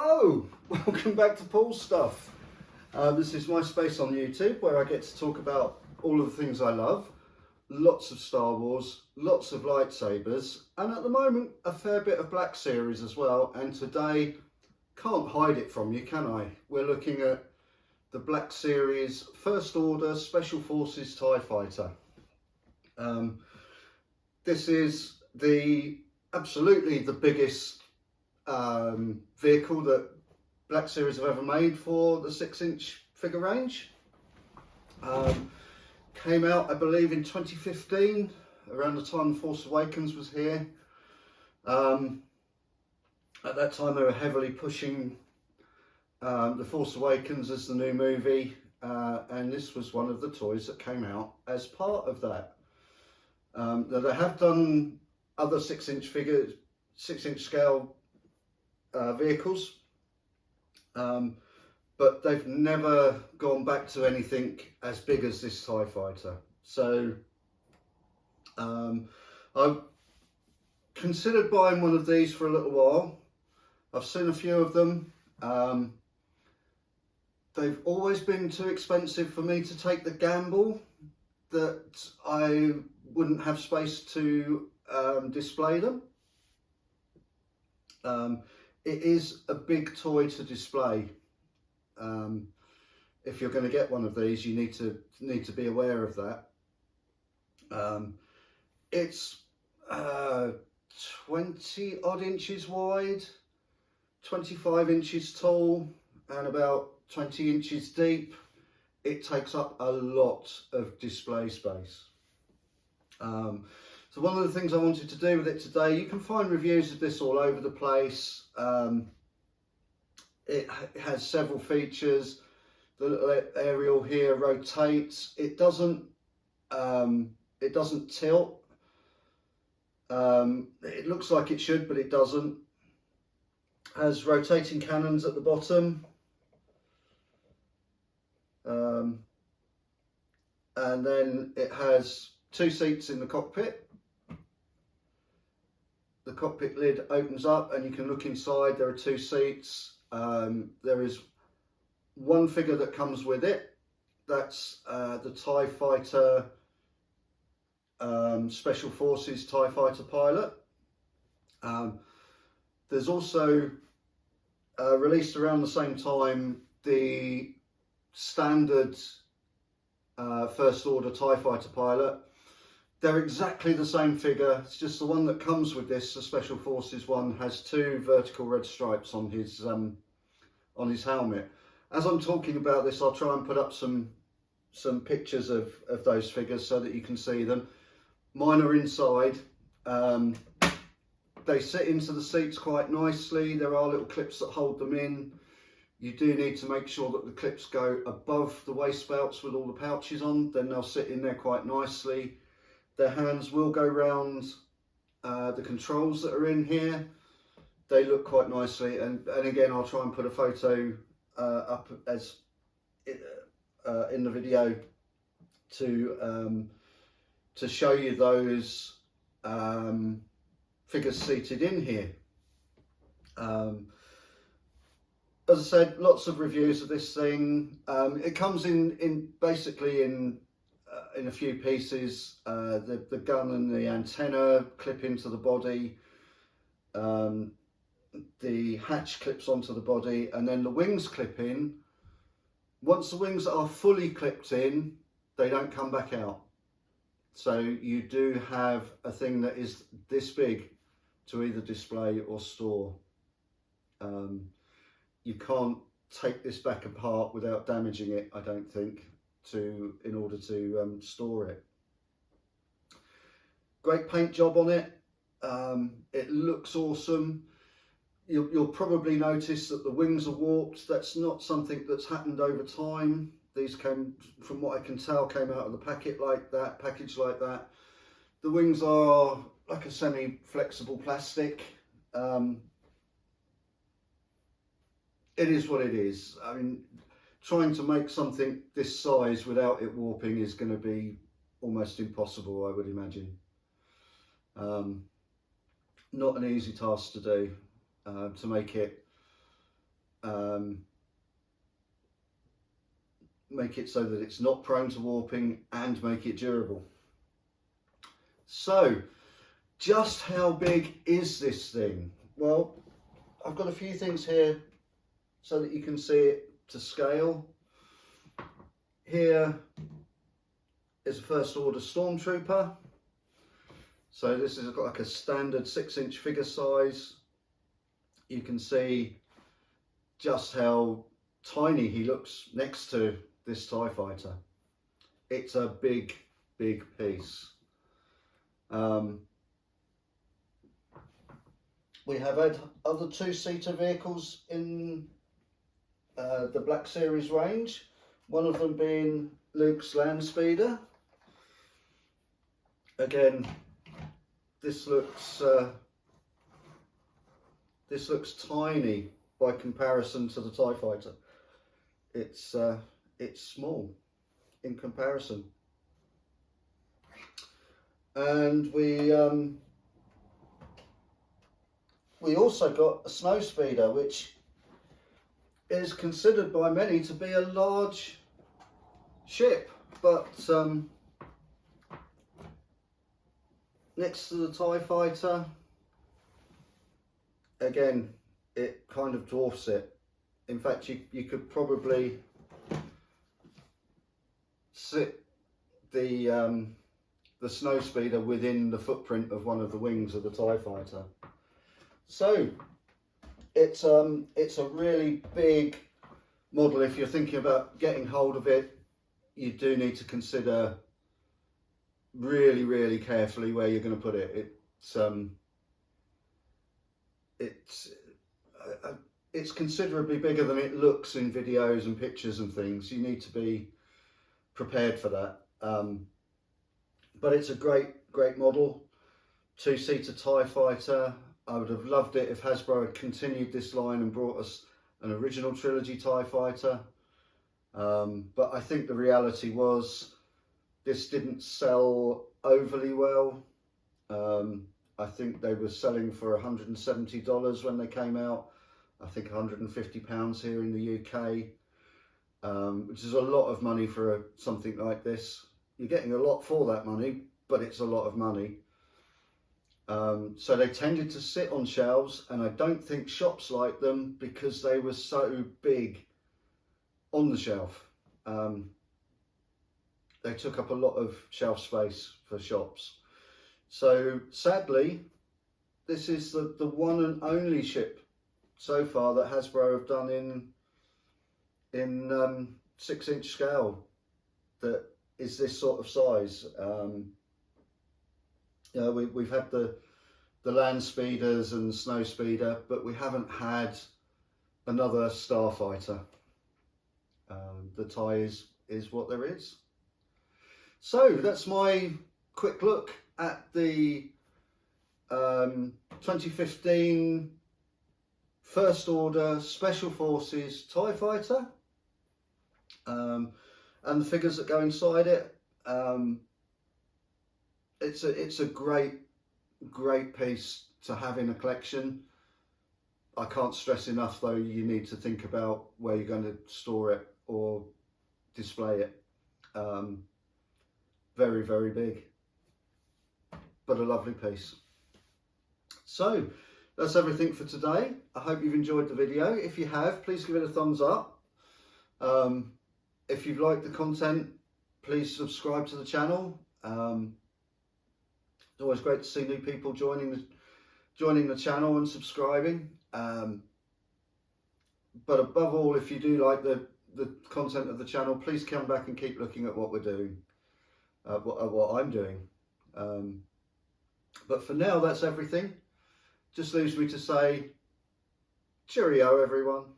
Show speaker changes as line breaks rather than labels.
Hello, welcome back to Paul's Stuff. This is my space on YouTube where I get to talk about all of the things I love. Lots of Star Wars, lots of lightsabers, and at the moment a fair bit of Black Series as well. And today, can't hide it from you, can I? We're looking at the Black Series First Order Special Forces TIE Fighter. This is absolutely the biggest vehicle that Black Series have ever made for the 6-inch figure range. Came out, I believe, in 2015, around the time Force Awakens was here. At that time they were heavily pushing The Force Awakens as the new movie, and this was one of the toys that came out as part of that. Now they have done other 6-inch figures, 6-inch scale vehicles, but they've never gone back to anything as big as this TIE Fighter. So I've considered buying one of these for a little while. I've seen a few of them. They've always been too expensive for me to take the gamble that I wouldn't have space to display them. It is a big toy to display. If you're going to get one of these, you need to be aware of that. It's 20 odd inches wide, 25 inches tall, and about 20 inches deep. It takes up a lot of display space. So one of the things I wanted to do with it today, you can find reviews of this all over the place. It has several features. The little aerial here rotates. It doesn't tilt. It looks like it should, but it doesn't. Has rotating cannons at the bottom. And then it has 2 seats in the cockpit. The cockpit lid opens up and you can look inside. There are 2 seats. There is one figure that comes with it. That's the TIE Fighter Special Forces TIE Fighter pilot. There's also released around the same time the standard First Order TIE Fighter pilot. They're exactly the same figure. It's just the one that comes with this, the Special Forces one, has 2 vertical red stripes on his helmet. As I'm talking about this, I'll try and put up some pictures of those figures so that you can see them. Mine are inside. They sit into the seats quite nicely. There are little clips that hold them in. You do need to make sure that the clips go above the waist belts with all the pouches on, then they'll sit in there quite nicely. Their hands will go round the controls that are in here. They look quite nicely, and again I'll try and put a photo up as in the video to show you those figures seated in here. As I said, lots of reviews of this thing. It comes in basically in a few pieces. The gun and the antenna clip into the body. The hatch clips onto the body, and then the wings clip in. Once the wings are fully clipped in, they don't come back out. So you do have a thing that is this big to either display or store. You can't take this back apart without damaging it, I don't think, in order to store it. Great paint job on it. It looks awesome. You'll probably notice that the wings are warped. That's not something that's happened over time. These came, from what I can tell, came out of the package like that. The wings are like a semi-flexible plastic. It is what it is. I mean, trying to make something this size without it warping is going to be almost impossible, I would imagine. Not an easy task to do, to make it make it so that it's not prone to warping, and make it durable. So, just how big is this thing? Well, I've got a few things here so that you can see it to scale. Here is a First Order Stormtrooper. So this is like a standard 6-inch figure size. You can see just how tiny he looks next to this TIE Fighter. It's a big, big piece. We have had other 2-seater vehicles in the Black Series range. One of them being Luke's Landspeeder. Again, this looks tiny by comparison to the TIE Fighter. It's small in comparison. And we also got a Snowspeeder, which is considered by many to be a large ship, but next to the TIE Fighter, again, it kind of dwarfs it. In fact, you could probably sit the Snowspeeder within the footprint of one of the wings of the TIE Fighter. So it's a really big model. If you're thinking about getting hold of it, you do need to consider really, really carefully where you're going to put it. It's considerably bigger than it looks in videos and pictures and things. You need to be prepared for that. But it's a great model. 2-seater TIE Fighter. I would have loved it if Hasbro had continued this line and brought us an original trilogy TIE Fighter. But I think the reality was this didn't sell overly well. I think they were selling for $170 when they came out. I think £150 here in the UK, which is a lot of money for something like this. You're getting a lot for that money, but it's a lot of money. So they tended to sit on shelves, and I don't think shops liked them because they were so big on the shelf. They took up a lot of shelf space for shops. So sadly, this is the one and only ship so far that Hasbro have done in 6-inch scale that is this sort of size. You know, we've had the Landspeeders and the Snowspeeder, but we haven't had another Starfighter. The TIE is what there is. So that's my quick look at the 2015 First Order Special Forces TIE Fighter, and the figures that go inside it. It's a great piece to have in a collection. I can't stress enough though, you need to think about where you're going to store it or display it. Very, very big, but a lovely piece. So that's everything for today. I hope you've enjoyed the video. If you have, please give it a thumbs up. If you've liked the content, please subscribe to the channel. It's always great to see new people joining the channel and subscribing. But above all, if you do like the content of the channel, please come back and keep looking at what we're doing, what I'm doing. But for now, that's everything. Just leaves me to say, cheerio, everyone.